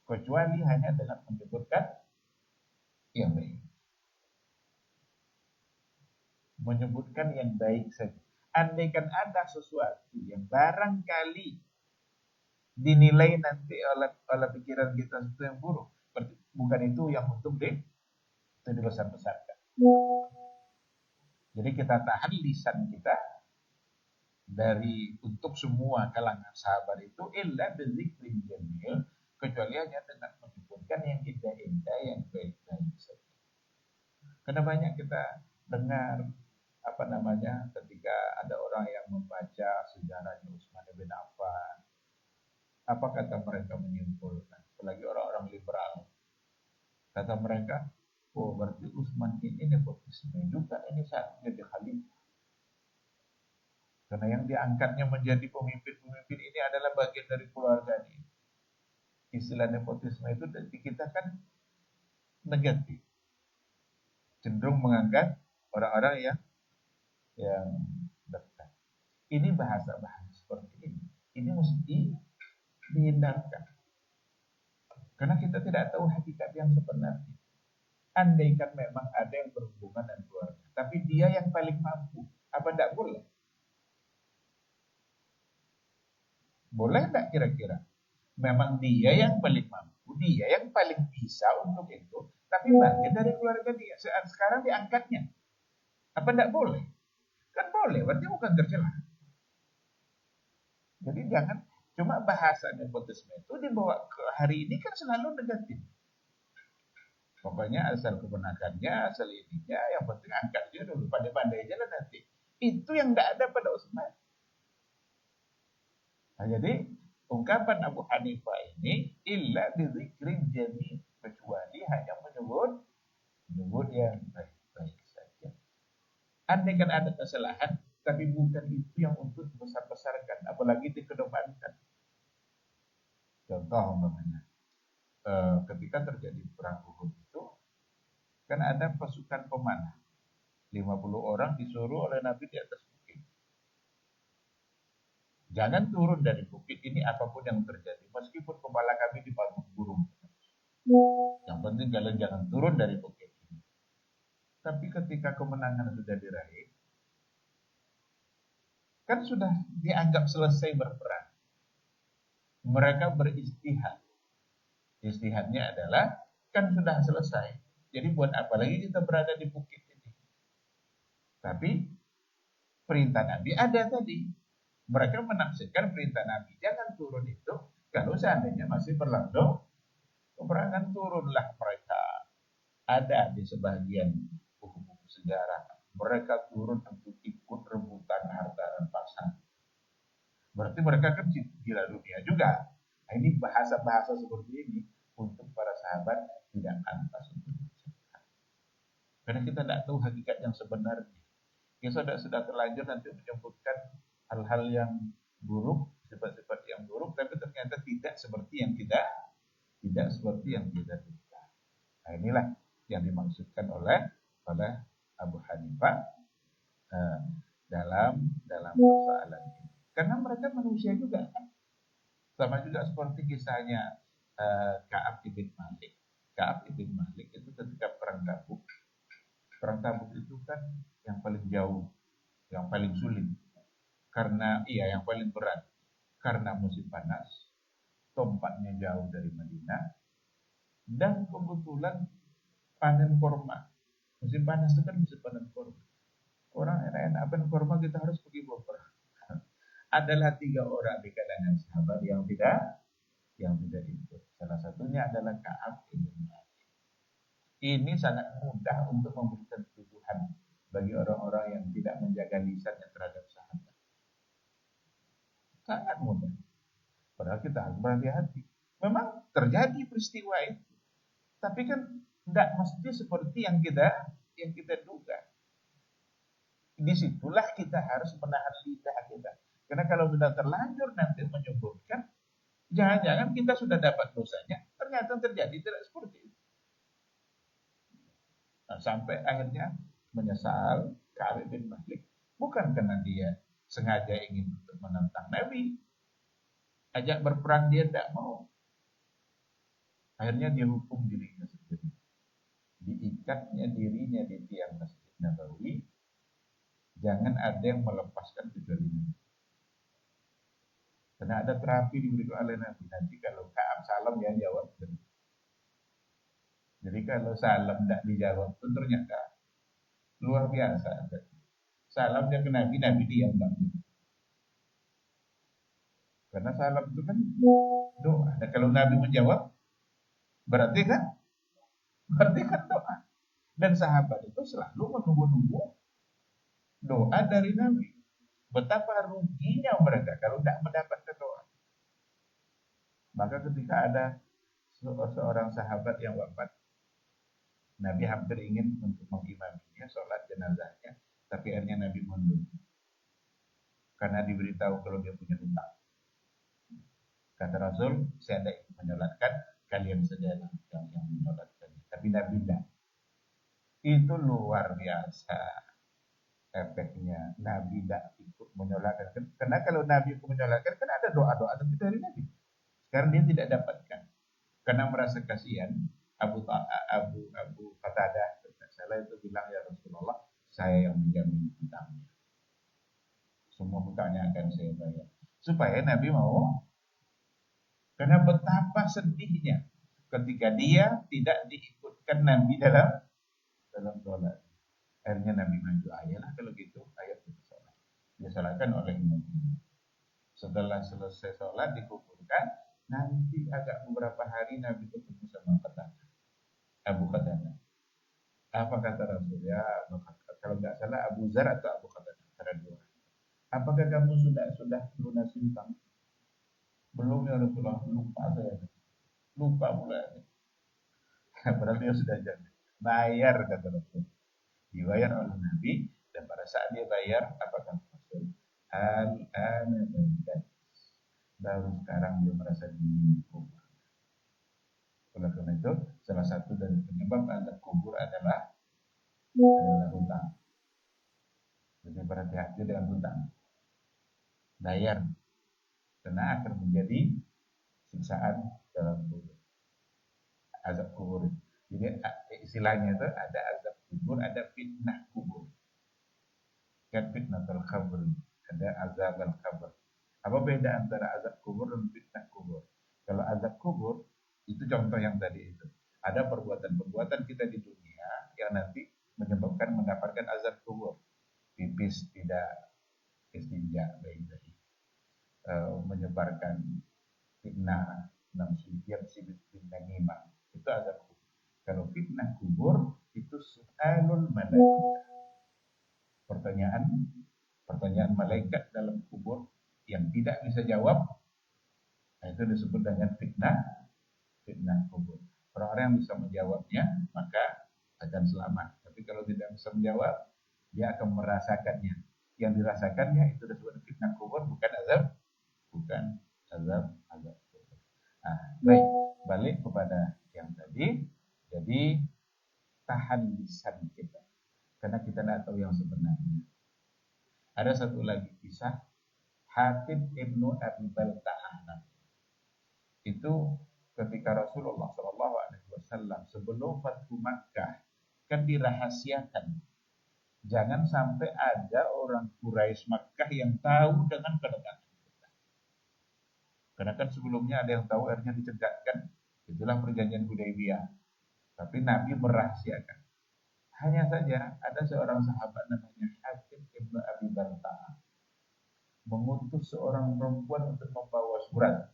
kecuali hanya dengan menyebutkan yang baik. Menyebutkan yang baik saja. Andaikan ada sesuatu yang barangkali dinilai nanti oleh pikiran kita sesuatu yang buruk, bukan itu yang untuk dibesar-besarkan. Jadi kita tahan lisan kita dari untuk semua kalangan sahabat itu illa bizikrin jamil, kecuali hanya dengan menyebutkan yang indah-indah, yang baik-baik saja. Karena banyak kita dengar ketika ada orang yang membaca sejarahnya Utsman bin Affan, apa kata mereka menyimpulkan, apalagi orang-orang liberal, kata mereka, oh berarti Utsman ini nepotisme juga, ini saat menjadi khalifah. Karena yang diangkatnya menjadi pemimpin-pemimpin ini adalah bagian dari keluarga ini. Istilah nepotisme itu di kita kan negatif, cenderung menganggap orang-orang yang dekat. Ini bahasa-bahasa seperti ini mesti dihindarkan, karena kita tidak tahu hakikat yang sebenarnya. Andaikan memang ada yang berhubungan dengan keluarga, tapi dia yang paling mampu, apa tidak boleh? Boleh tidak kira-kira? Memang dia yang paling mampu, dia yang paling bisa untuk itu, tapi bagian dari keluarga dia. Sekarang diangkatnya, apa tidak boleh? Kan boleh, berarti bukan tercela. Jadi jangan cuma bahasa nepotisme itu dibawa ke hari ini kan selalu negatif. Pokoknya asal keponakannya, asal ininya, yang penting angkat dia dulu, pandai-pandai aja lah nanti. Itu yang tidak ada pada Utsman. Nah, jadi ungkapan Abu Hanifah ini illa bizikrin jami', kecuali hanya menyebut yang baik-baik saja. Andaikan ada kesalahan, tapi bukan itu yang untuk besar-besarkan, apalagi dikedepankan. Contoh umpamanya, ketika terjadi perang Uhud itu, kan ada pasukan pemanah, 50 orang disuruh oleh Nabi di atas bukit. Jangan turun dari bukit ini apapun yang terjadi, meskipun kepala kami dipatuk burung. Yang penting kalian jangan turun dari bukit ini. Tapi ketika kemenangan sudah diraih, kan sudah dianggap selesai berperang. Mereka beristihad. Istihadnya adalah, kan sudah selesai. Jadi buat apa lagi kita berada di bukit ini? Tapi perintah Nabi ada tadi. Mereka menafsirkan perintah Nabi, jangan turun itu kalau seandainya masih berlangsung peperangan. Turunlah mereka. Ada di sebagian buku-buku sejarah, mereka turun untuk ikut rebutan harta rampasan. Berarti mereka kan gila dunia juga. Nah, ini bahasa-bahasa seperti ini untuk para sahabat tidak pantas untuk diucapkan. Karena kita tidak tahu hakikat yang sebenarnya. Kita sudah terlanjur nanti menyebutkan hal-hal yang buruk, sifat-sifat yang buruk, tapi ternyata tidak seperti yang kita duga. Nah, inilah yang dimaksudkan oleh Abu Hanifah dalam persoalan ini. Karena mereka manusia juga kan. Sama juga seperti kisahnya Ka'ab ibn Malik. Ka'ab ibn Malik itu ketika perang Tabuk. Perang Tabuk itu kan yang paling jauh, yang paling sulit. Yang paling berat. Karena musim panas, tempatnya jauh dari Madinah, dan kebetulan panen korma. Musim panas itu kan musim panen korma. Orang enak-enak panen korma, kita harus pergi berperang. Adalah 3 orang di kalangan sahabat yang tidak ikut. Salah satunya adalah Ka'ab bin Malik. Ini sangat mudah untuk memberikan tuduhan bagi orang-orang yang tidak menjaga lisannya terhadap sahabat. Sangat mudah. Padahal kita harus berhati-hati. Memang terjadi peristiwa itu, tapi kan tidak mesti seperti yang kita duga. Disitulah kita harus menahan lidah kita. Karena kalau sudah terlanjur nanti menyebutkan, jangan-jangan kita sudah dapat dosanya, ternyata terjadi tidak seperti itu. Nah, sampai akhirnya menyesal Ka'ab bin Malik, bukan karena dia sengaja ingin untuk menentang Nabi, ajak berperang dia tidak mau. Akhirnya dia hukum dirinya sendiri. Diikatnya dirinya di tiang Masjid Nabawi, jangan ada yang melepaskan kecuali Nabi. Karena ada terapi diberikan oleh Nabi. Nanti kalau Ka'ab salam ya jawab. Jadi kalau salam tidak dijawab itu ternyata luar biasa. Salam dia ke Nabi, Nabi diam. Karena salam itu kan doa. Dan kalau Nabi menjawab, berarti kan doa. Dan sahabat itu selalu menunggu-nunggu doa dari Nabi. Betapa ruginya mereka kalau tidak mendapatkan doa. Maka ketika ada seorang sahabat yang wafat, Nabi hampir ingin untuk mengimaminya sholat jenazahnya, tapi akhirnya Nabi mundur. Karena diberitahu kalau dia punya hutang. Kata Rasul, saya tidak ingin menyolatkan, kalian saja yang menyolatkan. Tapi Nabi tidak. Itu luar biasa efeknya. Nabi tidak ikut menyolatkan. Karena kalau Nabi ikut menyolatkan, kan ada doa-doa tapi dari Nabi. Sekarang dia tidak dapatkan. Karena merasa kasihan, Abu Qatadah, salah itu bilang, ya Rasulullah, saya yang menjamin hutangnya. Semua hutangnya akan saya bayar. Supaya Nabi mau. Karena betapa sedihnya ketika dia tidak diikutkan Nabi dalam sholat. Akhirnya Nabi maju, ayolah kalau gitu, ayo kita sholat. Disolatkan oleh imam. Setelah selesai sholat dikuburkan, nanti agak beberapa hari Nabi ketemu sama Abu Qatadah. Apa kata Rasul? Ya, kalau nggak salah Abu Zar atau Abu Qatadah, antara dua. Apakah kamu sudah lunasi hutang? Belum ya Rasulullah, lupa saya. Lupa pula. Padahal dia sudah janji. Bayar kata Rasul. Dibayar oleh Nabi, dan pada saat dia bayar, apa kata Rasul? al-ana baidat. Baru sekarang dia merasa dingin kubur. Oleh karena itu, salah satu dari penyebab azab kubur adalah hutang. Jadi berhati-hati dengan hutang. Bayar, karena akan menjadi siksaan dalam kubur. Azab kubur. Jadi istilahnya itu ada azab kubur, ada fitnah kubur. Kan fitnatul qabr, ada azab al-qabr. Apa beda antara azab kubur dan fitnah kubur? Kalau azab kubur itu contoh yang tadi itu. Ada perbuatan-perbuatan kita di dunia yang nanti menyebabkan mendapatkan azab kubur. Pipis tidak istinja baik-baik, menyebarkan fitnah, yang sibuk fitnah nimah, itu azab kubur. Kalau fitnah kubur itu su'alul malaikat. Pertanyaan malaikat dalam kubur yang tidak bisa jawab, nah itu disebut dengan fitnah kubur. Orang-orang yang bisa menjawabnya maka akan selamat. Tapi kalau tidak bisa menjawab, dia akan merasakannya. Yang dirasakannya itu disebut fitnah kubur, bukan azab kubur. Nah, baik, balik kepada yang tadi. Jadi tahan lisan kita, karena kita tidak tahu yang sebenarnya. Ada satu lagi kisah Hatib ibnu Abi Balta'ah. Itu ketika Rasulullah SAW sebelum Fathu Makkah kan dirahasiakan. Jangan sampai ada orang Quraisy Makkah yang tahu dengan kedatangan kita. Karena kan sebelumnya ada yang tahu, akhirnya dicegahkan. Itulah perjanjian Hudaybiyah. Tapi Nabi merahasiakan. Hanya saja ada seorang sahabat namanya Hatib ibnu Abi Balta'ah mengutus seorang perempuan untuk membawa surat,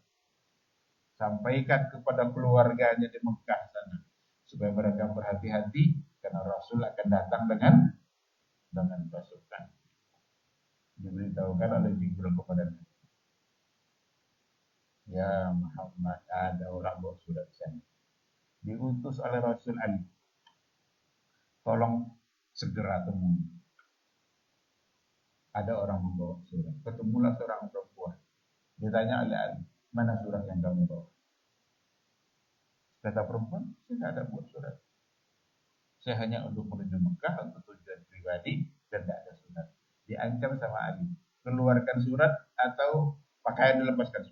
sampaikan kepada keluarganya di Mekah sana supaya mereka berhati-hati karena Rasul akan datang dengan pasukan. Diberitahukan oleh Jibril kepada Nabi, ya Muhammad, ada orang bawa surat sana. Diutus oleh Rasul Ali, tolong segera temui. Ada orang membawa surat. Ketemulah seorang perempuan. Ditanya oleh Ali, mana surat yang kamu bawa? Kata perempuan, saya tidak ada buat surat. Saya hanya untuk menuju Mekah untuk tujuan pribadi dan tidak ada surat. Diancam sama Ali, keluarkan surat atau pakaian dilepaskan.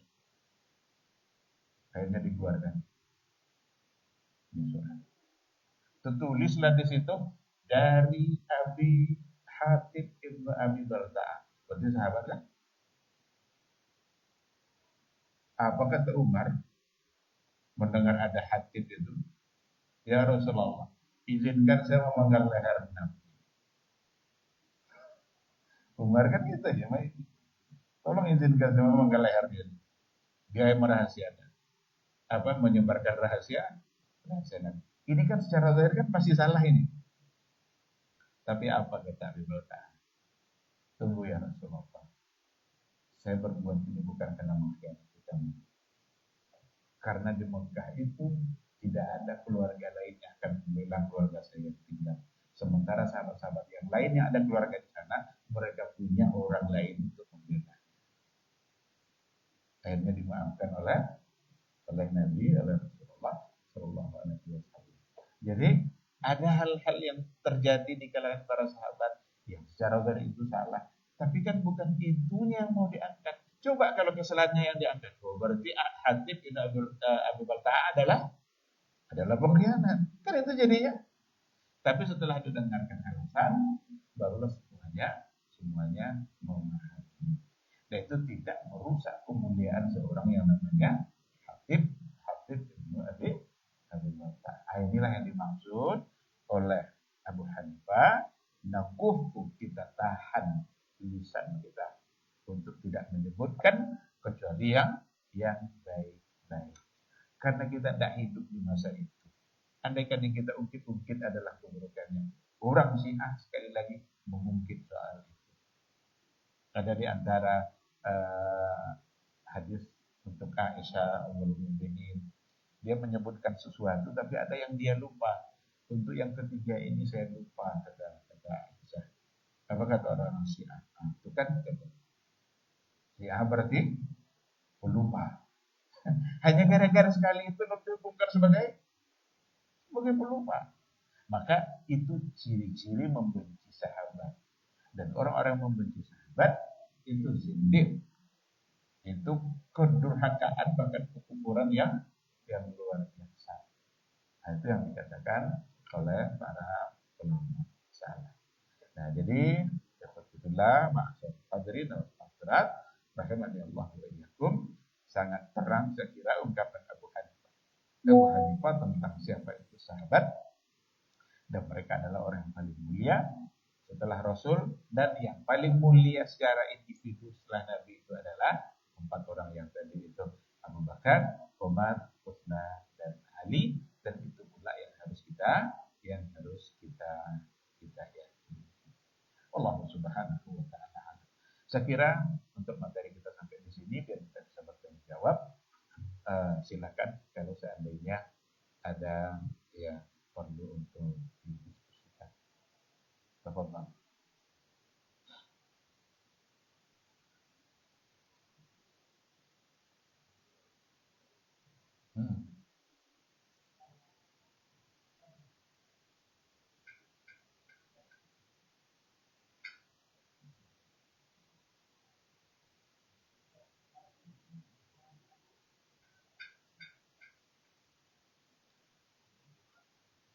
Akhirnya dikeluarkan surat. Tertulislah di situ dari Abi Hatib ibnu Abi Balta'ah. Berarti sahabat kan? Apa kata Umar mendengar ada Hatib itu? Ya Rasulullah, izinkan saya memenggal leher Nabi. Umar kan gitu aja, tolong izinkan saya memenggal leher dia. Dia yang merahasiakan. Apa, menyebarkan rahasia Nabi. Ini kan secara zahir kan pasti salah ini. Tapi apa kata Abi Balta'ah? Tunggu ya Rasulullah. Saya berbuat ini bukan karena mengkhianati kamu. Karena di Mekah itu tidak ada keluarga lain yang akan membela keluarga saya yang tinggal. Sementara sahabat-sahabat yang lain yang ada keluarga di sana, mereka punya orang lain untuk membela. Akhirnya dimaafkan oleh Nabi, oleh Rasulullah Shallallahu Alaihi Wasallam. Jadi ada hal-hal yang terjadi di kalangan para sahabat yang secara zahir itu salah, tapi kan bukan itunya yang mau diangkat. Coba kalau kesalahannya yang diangkat, berarti Hatib bin Abi Balta'ah adalah pengkhianat. Kan itu jadinya. Tapi setelah didengarkan alasan, barulah semuanya memahami. Dan itu tidak merusak kemuliaan seorang yang namanya Hatib bin Abi Balta'ah. Inilah yang dimaksud oleh Abu Hanifah, nakufu, kita tahan lisan kita untuk tidak menyebutkan kecuali yang baik-baik. Karena kita tidak hidup di masa itu. Andaikan yang kita ungkit-ungkit adalah keburukannya. Orang Syiah sekali lagi mengungkit soal itu. Ada di antara hadis untuk Aisyah Ummul Mukminin, dia menyebutkan sesuatu tapi ada yang dia lupa. Untuk yang ketiga ini saya lupa, kata Aisyah. Apa kata orang Syiah? Itu kan Ya berarti pelupa. Hanya gara-gara sekali itu lo dihukumkan sebagai pelupa. Maka itu ciri-ciri membenci sahabat. Dan orang-orang membenci sahabat itu zindik, itu kedurhakaan, bahkan kekufuran yang luar biasa. Nah, itu yang dikatakan oleh para ulama salaf. Nah, jadi alhamdulillah, ma'asyiral hadirin wal hadirat, rahimani Allah wa iyyakum, sangat terang saya kira ungkapan Abu Hanifah. Abu Hanifah tentang siapa itu sahabat, dan mereka adalah orang yang paling mulia setelah Rasul, dan yang paling mulia secara individu setelah Nabi itu adalah empat orang yang tadi itu, Abu Bakar, Umar, Utsman, dan Ali. Dan itu pula yang harus kita yakini. Allah Subhanahu wa taala. Saya kira untuk materi kita sampai di sini biar kita bisa bertanya jawab. Silakan kalau seandainya ada yang perlu untuk didiskusikan. Tafadhal. Hmm.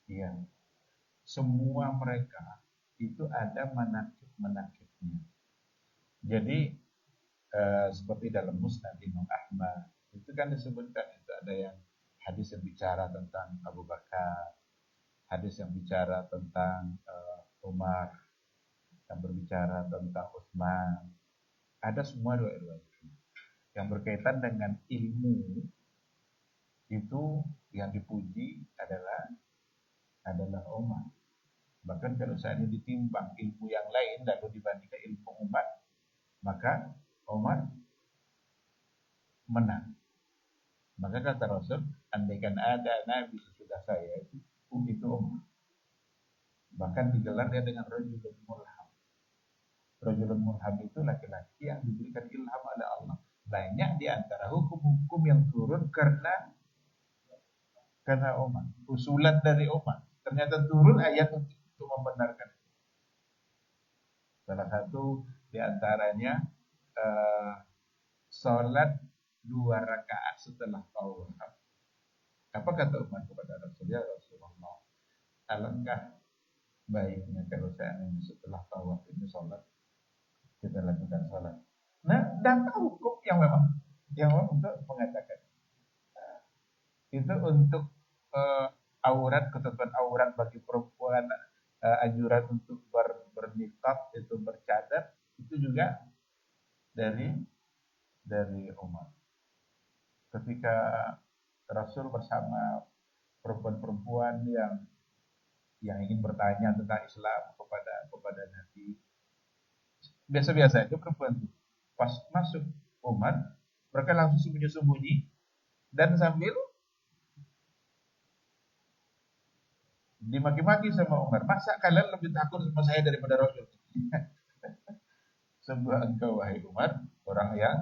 Iya, semua mereka itu ada manakib-manakibnya. Jadi seperti dalam Musnad Imam Ahmad itu kan disebutkan, itu ada yang hadis yang bicara tentang Abu Bakar, hadis yang bicara tentang Umar, yang berbicara tentang Utsman. Ada semua riwayat yang berkaitan dengan ilmu. Itu yang dipuji adalah Umar. Bahkan kalau seandainya ditimbang ilmu yang lain lalu dibandingkan ilmu Umar, maka Umar menang. Maka kata Rasul, andaikan ada nabi sesudah saya itu Umar. Bahkan digelar dia dengan rajulun mulham. Rajulun mulham itu laki-laki yang diberikan ilham oleh Allah. Banyak di antara hukum-hukum yang turun karena Umar. Usulan dari Umar. Ternyata turun ayat untuk membenarkan. Salah satu di antaranya sholat 2 rakaat setelah tawaf. Apa kata Umar kepada Rasulullah? Rasulullah, alangkah baiknya kalau seandainya setelah tawaf ini sholat, kita lakukan sholat. Nah, data hukum yang memang untuk mengatakan itu untuk aurat, ketentuan aurat bagi perempuan, anjuran untuk bernikah, itu bercadar, itu juga dari Umar. Ketika Rasul bersama perempuan-perempuan yang ingin bertanya tentang Islam kepada Nabi, biasa-biasa itu perempuan itu pas masuk Umar, mereka langsung sembunyi-sembunyi dan sambil dimaki-maki sama Umar. Masa kalian lebih takut sama saya daripada Rasul? Sebuah engkau wahai Umar, orang yang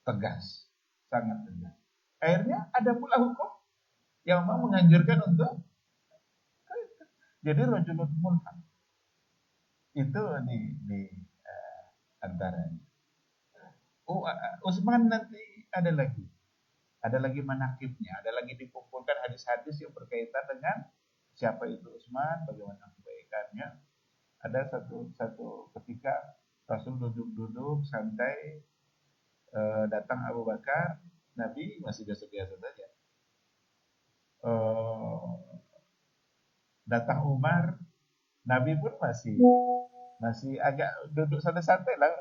tegas, sangat tegas. Akhirnya ada pula hukum yang mau menganjurkan untuk jadi rajulun mulham. Itu di antaranya. Utsman nanti ada lagi. Ada lagi manakibnya, ada lagi dikumpulkan hadis-hadis yang berkaitan dengan siapa itu Utsman, bagaimana kebaikannya. Ada satu ketika Rasul duduk-duduk santai, datang Abu Bakar, Nabi masih biasa-biasa saja. Datang Umar, Nabi pun masih agak duduk santai-santai lah.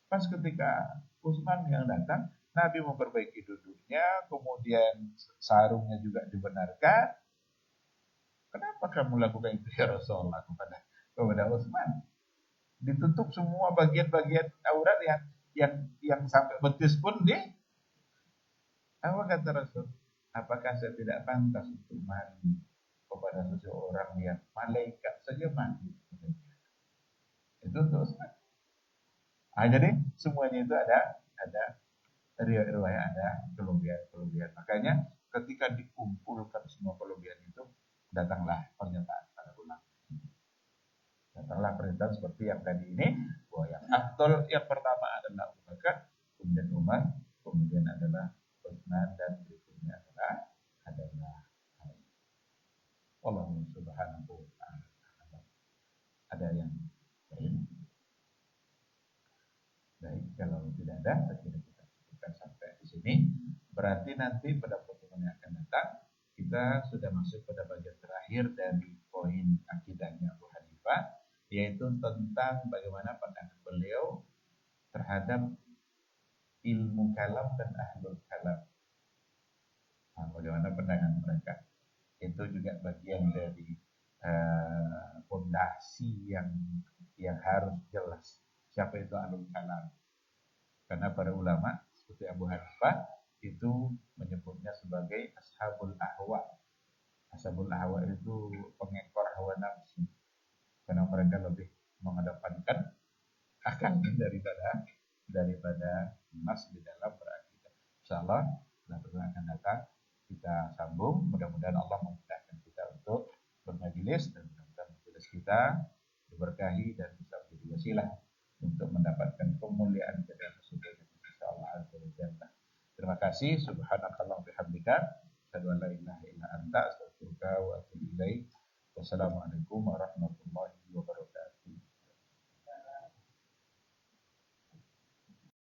Pas ketika Utsman yang datang, Nabi memperbaiki duduknya, kemudian sarungnya juga dibenarkan. Kenapa kamu lakukan itu ya Rasulullah kepada Utsman? Ditutup semua bagian-bagian aurat yang sampai betis pun apa kata Rasul? Apakah saya tidak pantas untuk mandi kepada seseorang yang malaikat saja mandi? Itu untuk Utsman. Nah, jadi semuanya itu ada riwayat, ada kelebihan. Makanya ketika dikumpulkan semua kelebihan itu, datanglah pernyataan para ulama. Datanglah pernyataan seperti yang tadi ini, bahwa yang afdol yang pertama adalah Abu Bakar, kemudian Umar, kemudian adalah Utsman, dan berikutnya adalah Ali. Allah Subhanahu wa taala. Ada yang lain? Baik, kalau tidak ada, saya kira kita cukupkan sampai di sini. Berarti nanti pada pertemuan yang akan datang, kita sudah masuk pada bagian terakhir dari poin akidahnya Abu Hanifah, yaitu tentang bagaimana pandangan beliau terhadap ilmu kalam dan ahlul kalam. Nah, bagaimana pandangan mereka? Itu juga bagian dari fondasi yang harus jelas. Siapa itu ahlul kalam? Karena para ulama seperti Abu Hanifah itu menyebutnya sebagai ashabul ahwa. Ashabul ahwa itu pengekor hawa nafsu. Karena mereka lebih mengedepankan akalnya daripada nas di dalam berakidah. Insyaallah dalam pertemuan akan datang kita sambung. Mudah-mudahan Allah memudahkan kita untuk bermajelis, dan mudah-mudahan majelis kita diberkahi dan bisa menjadi wasilah untuk mendapatkan kemuliaan di dalam surga insyaallah azza wa jalla. Terima kasih. Subhanakallah bihamdika, asyhadu an la ilaha illa anta, astaghfiruka wa atubu ilaik. Wassalamualaikum